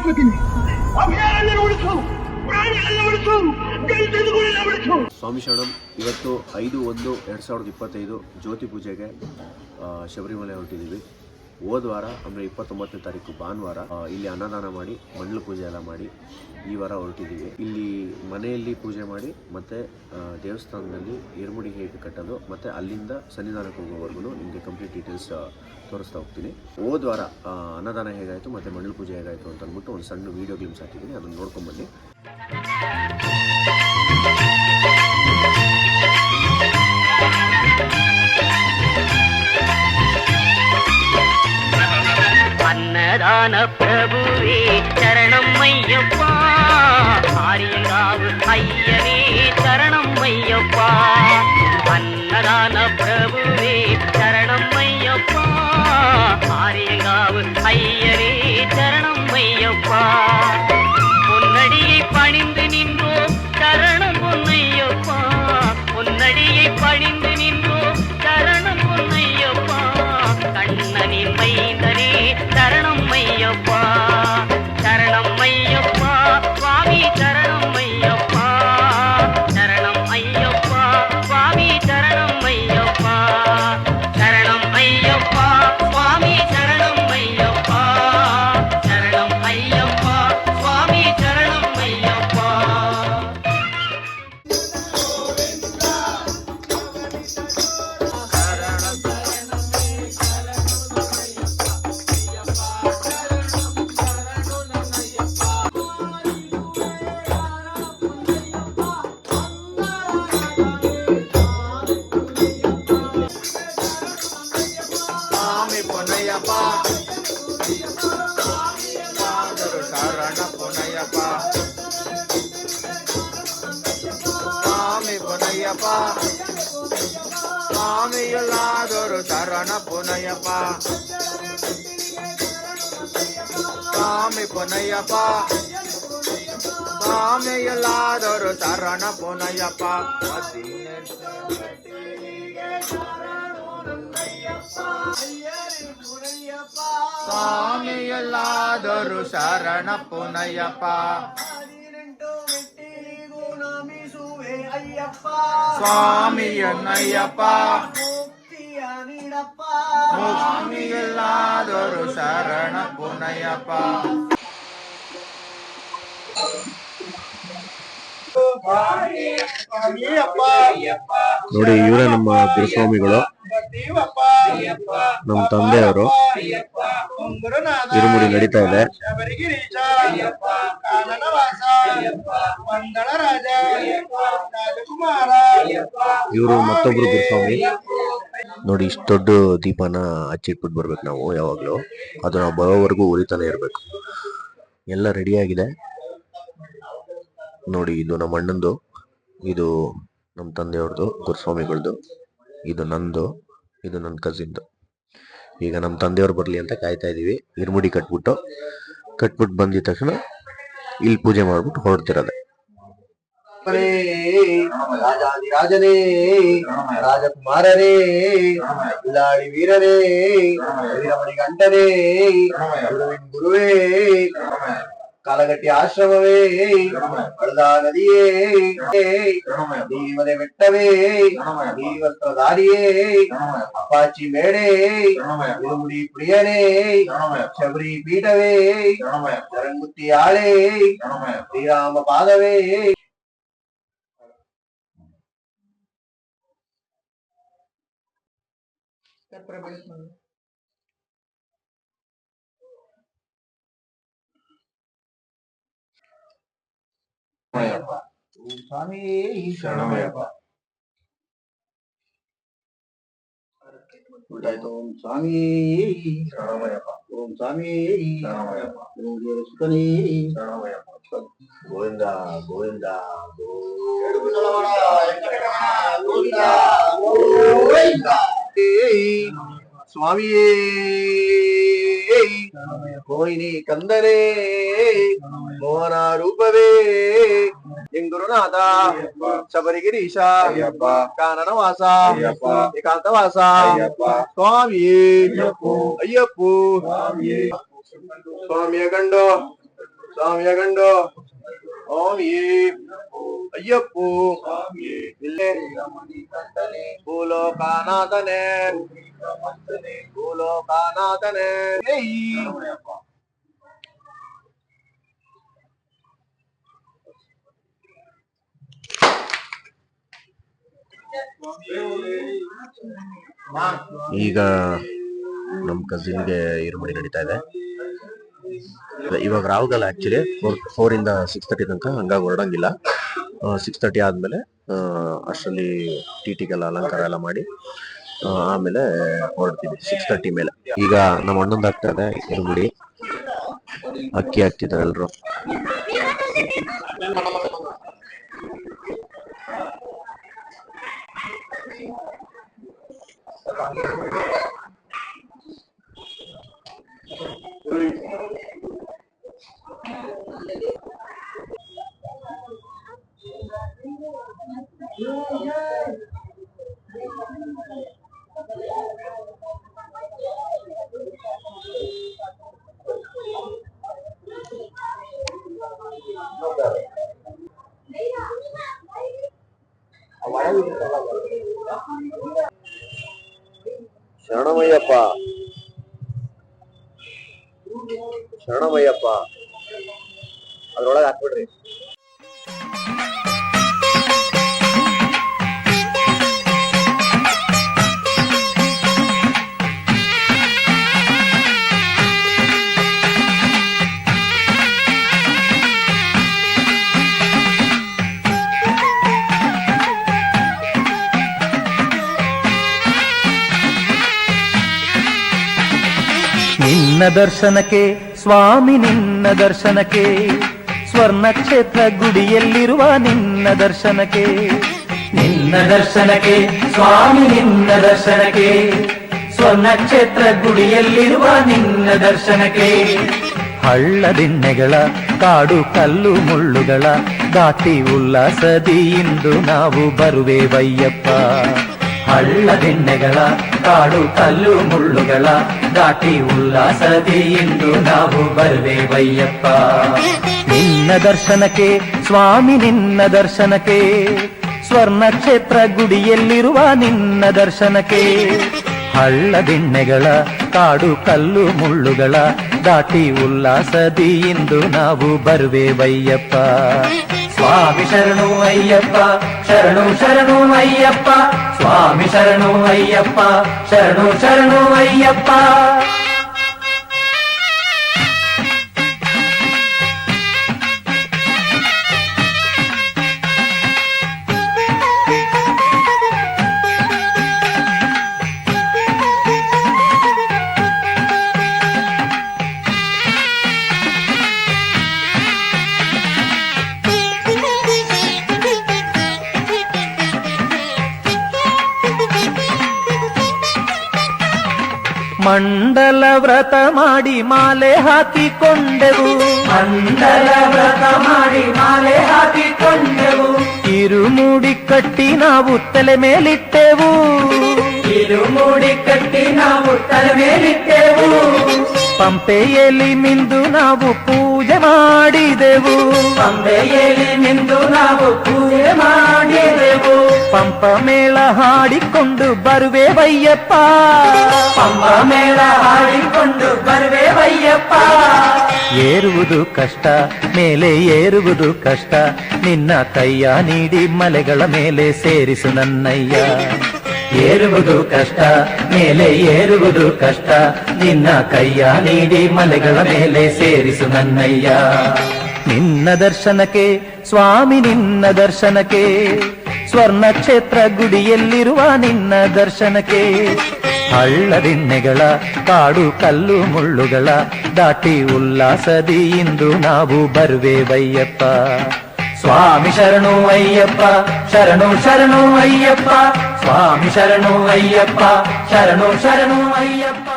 ಕೇಳ್ಕೊತೀನಿ. ಅಭಯಾರಣ್ಯ ಉಳಿಸು, ಪ್ರಾಣಿಗಳನ್ನ ಉಳಿಸು, ಜಂತುಗಳನ್ನ ಉಳಿಸು. ಸ್ವಾಮಿ ಶರಣಂ. ಇವತ್ತು 5/1/2025 ಜ್ಯೋತಿ ಪೂಜೆಗೆ ಶಬರಿಮಲೆ ಹೊರಟಿದ್ದೀವಿ. ಹೋದ ವಾರ ಅಂದರೆ 29ನೇ ತಾರೀಕು ಭಾನುವಾರ ಇಲ್ಲಿ ಅನ್ನದಾನ ಮಾಡಿ ಮಂಡಲ ಪೂಜೆ ಎಲ್ಲ ಮಾಡಿ ಈ ವಾರ ಹೊರಟಿದ್ದೀವಿ. ಇಲ್ಲಿ ಮನೆಯಲ್ಲಿ ಪೂಜೆ ಮಾಡಿ ಮತ್ತು ದೇವಸ್ಥಾನದಲ್ಲಿ ಇರುಮುಡಿ ಹೇಗೆ ಕಟ್ಟೋದು ಮತ್ತು ಅಲ್ಲಿಂದ ಸನ್ನಿಧಾನಕ್ಕೆ ಹೋಗೋವರೆಗೂ ನಿಮಗೆ ಕಂಪ್ಲೀಟ್ ಡೀಟೇಲ್ಸ್ ತೋರಿಸ್ತಾ ಹೋಗ್ತೀನಿ. ಹೋದ ವಾರ ಅನ್ನದಾನ ಹೇಗಾಯಿತು ಮತ್ತು ಮಂಡಲ ಪೂಜೆ ಹೇಗಾಯಿತು ಅಂತ ಅಂದ್ಬಿಟ್ಟು ಒಂದು ಸಣ್ಣ ವೀಡಿಯೋ ಗ್ಲಿಮ್ಸ್ ಹಾಕಿದ್ದೀನಿ, ಅದನ್ನು ನೋಡ್ಕೊಂಬನ್ನಿ. ಅನ್ನದಾನ ಪ್ರಭುವೇ ಶರಣಮ್ಮಯ್ಯಪ್ಪ, ಆರ್ಯಂಗಾವು ಅಯ್ಯನೇ ಶರಣಮ್ಮಯ್ಯಪ್ಪ. ಅನ್ನದಾನ ಪ್ರಭುವೇ ಶರಣಮ್ಮಯ್ಯಪ್ಪ, ஆரியங்காவு ஐயரே சரணம்மையப்பா. பொன்னடியை பணிந்து நின்றோம் சரணம் பொன்னையப்பா, பொன்னடியை பணிந்து நின்றோம் சரணம் பொன்னையப்பா. கண்ணனின் மைந்தனே சரணம்மையப்பா, சரணம்மையப்பா சுவாமி சரணம்மையப்பா, சரணம் ஐயப்பா சுவாமி சரணம்மையப்பா, சரணம் ஐயப்பா சுவாமி சரணம் ஐயப்பா, சரணம் ஐயப்பா சுவாமி சரணம் ஐயப்பா. ಸ್ವಾಮಿಯಲ್ಲಾದರೂ ಶರಣ ಪುನಯ್ಯಪ್ಪ, ಸ್ವಾಮಿ ಪುನಯ್ಯಪ್ಪ, ಸ್ವಾಮಿಯಲ್ಲಾದರೂ ಶರಣ ಪುನಯ್ಯಪ್ಪ. ಸ್ವಾಮಿಯಲ್ಲಾದರೂ ಶರಣ ಪುನಯ್ಯಪ್ಪ, ಸ್ವಾಮಿಯನ್ನಯ್ಯಪ್ಪ, ಸ್ವಾಮಿಯಲ್ಲಾದರೂ ಶರಣ ಪುನಯ್ಯಪ್ಪ. ನೋಡಿ, ಇವರೇ ನಮ್ಮ ಗುರುಸ್ವಾಮಿಗಳು, ನಮ್ಮ ತಂದೆಯವರು. ಇರುಮುಡಿ ನಡೀತಾ ಇದೆ. ಇವರು ಮತ್ತೊಬ್ರು ಗುರುಸ್ವಾಮಿ. ನೋಡಿ, ಇಷ್ಟು ದೊಡ್ಡ ದೀಪನ ಹಚ್ಚಿಟ್ಬಿಟ್ಟು ಬರ್ಬೇಕು ನಾವು ಯಾವಾಗ್ಲೂ. ಅದು ನಾವು ಬರೋವರೆಗೂ ಉರಿತಾನೆ ಇರ್ಬೇಕು. ಎಲ್ಲ ರೆಡಿ ಆಗಿದೆ ನೋಡಿ. ಇದು ನಮ್ಮ ಅಣ್ಣಂದು, ಇದು ನಮ್ಮ ತಂದೆಯವ್ರದ್ದು ಗುರುಸ್ವಾಮಿಗಳದ್ದು, ಇದು ನಂದು, ಇದು ನನ್ನ ಕಸಿನ್ದು. ಈಗ ನಮ್ಮ ತಂದೆಯವ್ರು ಬರಲಿ ಅಂತ ಕಾಯ್ತಾ ಇದೀವಿ. ಇರುಮುಡಿ ಕಟ್ಬಿಟ್ಟು ಬಂದಿದ ತಕ್ಷಣ ಇಲ್ಲಿ ಪೂಜೆ ಮಾಡ್ಬಿಟ್ಟು ಹೊರಡ್ತಿರೋದೆ. ರಾಜನೇ, ರಾಜಕುಮಾರರೇ, ಬಿಲ್ಲಾಡಿ ವೀರರೇ, ವೀರಮಣಿ ಗಂಟರೇ, ಗುರುವೇ, ಕಾಲಗಟ್ಟಿ ಆಶ್ರಮವೇ, ಹಳದ ನದಿಯೇ, ದೀವದೆ ಬೆಟ್ಟವೇ, ದೀವಸ್ತ್ರಧಾರಿಯೇ, ಅಪ್ಪಾಚಿ ಮೇಡೆ, ಇರುಮುಡಿ ಪ್ರಿಯನೇ, ಶಬರಿ ಪೀಠವೇ, ಜರಂಗುತ್ತಿ ಆಳೆ, ಶ್ರೀರಾಮ ಪಾದವೇ. ಸ್ವಾಮಿ ಶರಣಮಯ್ಯಪ್ಪ. ಓಂ ಸ್ವಾಮಿ ಶರಣಮಯ್ಯಪ್ಪ, ಓಂ ಸ್ವಾಮಿ ಶರಣಮಯ್ಯಪ್ಪ, ಓಂ ಸುತನೇ ಶರಣಮಯ್ಯಪ್ಪ. ಗೋವಿಂದ ಗೋವಿಂದ ಗೋವಿಂದ. ಸ್ವಾಮಿಯೇ ಮೋಹಿನಿ ಕಂದರೇ, ಮೋಹನ ರೂಪವೇ, ಗುರುನಾಥ, ಶಬರಿಗಿರೀಶ, ಕಾನನವಾಸ, ಏಕಾಂತವಾಸ, ಸ್ವಾಮಿಯೇ ಅಯ್ಯಪ್ಪು. ಸ್ವಾಮಿಯ ಗಂಡು ಸ್ವಾಮಿಯ ಗಂಡು ಸ್ವಾಮಿ ಅಯ್ಯಪ್ಪು ಇಲ್ಲೇ ಭೂಲೋಕನಾಥನೇ ಭೂಲೋಕನಾಥನೇ ಈಗ ನಮ್ಮ ಕಸಿನ್ಗೆ ಇರುಮಡಿ ನಡೀತಾ ಇದೆ. ಇವಾಗ ರಾಹುಗಲ್ ಆಕ್ಚುಲಿ 4 ಇಂದ 6:30 ತನಕ, ಹಂಗಾಗಿ ಹೊರಡಂಗಿಲ್ಲ. 6:30 ಆದ್ಮೇಲೆ ಅಷ್ಟರಲ್ಲಿ ಟಿಟಿಗೆಲ್ಲ ಅಲಂಕಾರ ಎಲ್ಲ ಮಾಡಿ ಆಮೇಲೆ ಹೊರಡ್ತೀವಿ 6:30 ಮೇಲೆ. ಈಗ ನಮ್ಮ ಅಣ್ಣಂದು ಆಗ್ತಾ ಇದೆ ಇರುಮಡಿ, ಅಕ್ಕಿ ಹಾಕ್ತಿದ್ದಾರೆ ಎಲ್ರು. ಶರಣಮಯ್ಯಪ್ಪ ಶರಣಮಯ್ಯಪ್ಪ ಅದ್ರೊಳಗೆ ಹಾಕ್ಬಿಡ್ರಿ. ನಿನ್ನ ದರ್ಶನಕ್ಕೆ ಸ್ವಾಮಿ, ನಿನ್ನ ದರ್ಶನಕ್ಕೆ ಸ್ವರ್ಣ ಕ್ಷೇತ್ರ ಗುಡಿಯಲ್ಲಿರುವ ನಿನ್ನ ದರ್ಶನಕ್ಕೆ, ನಿನ್ನ ದರ್ಶನಕ್ಕೆ ಸ್ವಾಮಿ, ನಿನ್ನ ದರ್ಶನಕ್ಕೆ ಸ್ವರ್ಣ ಕ್ಷೇತ್ರ ಗುಡಿಯಲ್ಲಿರುವ ನಿನ್ನ ದರ್ಶನಕ್ಕೆ. ಹಳ್ಳದಿಣ್ಣೆಗಳ ಕಾಡು ಕಲ್ಲು ಮುಳ್ಳುಗಳ ದಾಟಿ ಉಲ್ಲಾಸದಿ ಇಂದು ನಾವು ಬರುವೆವಯ್ಯಪ್ಪ. ಹಳ್ಳದಿಣ್ಣೆಗಳ ಕಾಡು ಕಲ್ಲು ಮುಳ್ಳುಗಳ ದಾಟಿ ಉಲ್ಲಾಸದಿ ಇಂದು ನಾವು ಬರುವೆವಯ್ಯಪ್ಪ. ನಿನ್ನ ದರ್ಶನಕ್ಕೆ ಸ್ವಾಮಿ, ನಿನ್ನ ದರ್ಶನಕ್ಕೆ ಸ್ವರ್ಣ ಕ್ಷೇತ್ರ ಗುಡಿಯಲ್ಲಿರುವ ನಿನ್ನ ದರ್ಶನಕ್ಕೆ. ಹಳ್ಳದಿಣ್ಣೆಗಳ ಕಾಡು ಕಲ್ಲು ಮುಳ್ಳುಗಳ ದಾಟಿ ಉಲ್ಲಾಸದಿ ಇಂದು ನಾವು ಬರುವೆವಯ್ಯಪ್ಪ. ಸ್ವಾಮಿ ಶರಣು ಅಯ್ಯಪ್ಪ, ಶರಣು ಶರಣು ಅಯ್ಯಪ್ಪ, ಸ್ವಾಮಿ ಶರಣು ಅಯ್ಯಪ್ಪ, ಶರಣು ಶರಣು ಅಯ್ಯಪ್ಪ. ಮಂಡಲ ವ್ರತ ಮಾಡಿ ಮಾಲೆ ಹಾಕಿಕೊಂಡೆವು, ಮಂಡಲ ವ್ರತ ಮಾಡಿ ಮಾಲೆ ಹಾಕಿಕೊಂಡೆವು. ಇರುಮುಡಿ ಕಟ್ಟಿ ನಾವು ತಲೆ ಮೇಲಿಟ್ಟೆವು, ಇರುಮುಡಿ ಕಟ್ಟಿ ನಾವು ತಲೆ ಮೇಲಿಟ್ಟೆವು. ಪಂಪೆಯಲ್ಲಿ ಮಿಂದು ನಾವು ಪೂಜೆ ಮಾಡಿದೆವು, ಪಂಪೆಯಲ್ಲಿ ಮಿಂದು ನಾವು ಪೂಜೆ ಮಾಡಿದೆವು. ಪಂಪ ಮೇಳ ಹಾಡಿಕೊಂಡು ಬರುವೆವಯ್ಯಪ್ಪ, ಪಂಪ ಮೇಳ ಹಾಡಿಕೊಂಡು ಬರುವೆವಯ್ಯಪ್ಪ. ಏರುವುದು ಕಷ್ಟ, ಮೇಲೆ ಏರುವುದು ಕಷ್ಟ, ನಿನ್ನ ಕೈಯ ನೀಡಿ ಮಲೆಗಳ ಮೇಲೆ ಸೇರಿಸು ನನ್ನಯ್ಯ. ಏರುವುದು ಕಷ್ಟ, ಮೇಲೆ ಏರುವುದು ಕಷ್ಟ, ನಿನ್ನ ಕೈಯ ನೀಡಿ ಮಲೆಗಳ ಮೇಲೆ ಸೇರಿಸು ನನ್ನಯ್ಯ. ನಿನ್ನ ದರ್ಶನಕ್ಕೆ ಸ್ವಾಮಿ, ನಿನ್ನ ದರ್ಶನಕ್ಕೆ ಸ್ವರ್ಣ ಕ್ಷೇತ್ರ ಗುಡಿಯಲ್ಲಿರುವ ನಿನ್ನ ದರ್ಶನಕ್ಕೆ. ಹಳ್ಳದಿಣ್ಣೆಗಳ ಕಾಡು ಕಲ್ಲು ಮುಳ್ಳುಗಳ ದಾಟಿ ಉಲ್ಲಾಸದಿ ಇಂದು ನಾವು ಬರುವೆವಯ್ಯಪ್ಪ. ಸ್ವಾಮಿ ಶರಣು ಅಯ್ಯಪ್ಪ, ಶರಣು ಶರಣು ಅಯ್ಯಪ್ಪ, ಸ್ವಾಮಿ ಶರಣು ಅಯ್ಯಪ್ಪ, ಶರಣು ಶರಣು ಅಯ್ಯಪ್ಪ.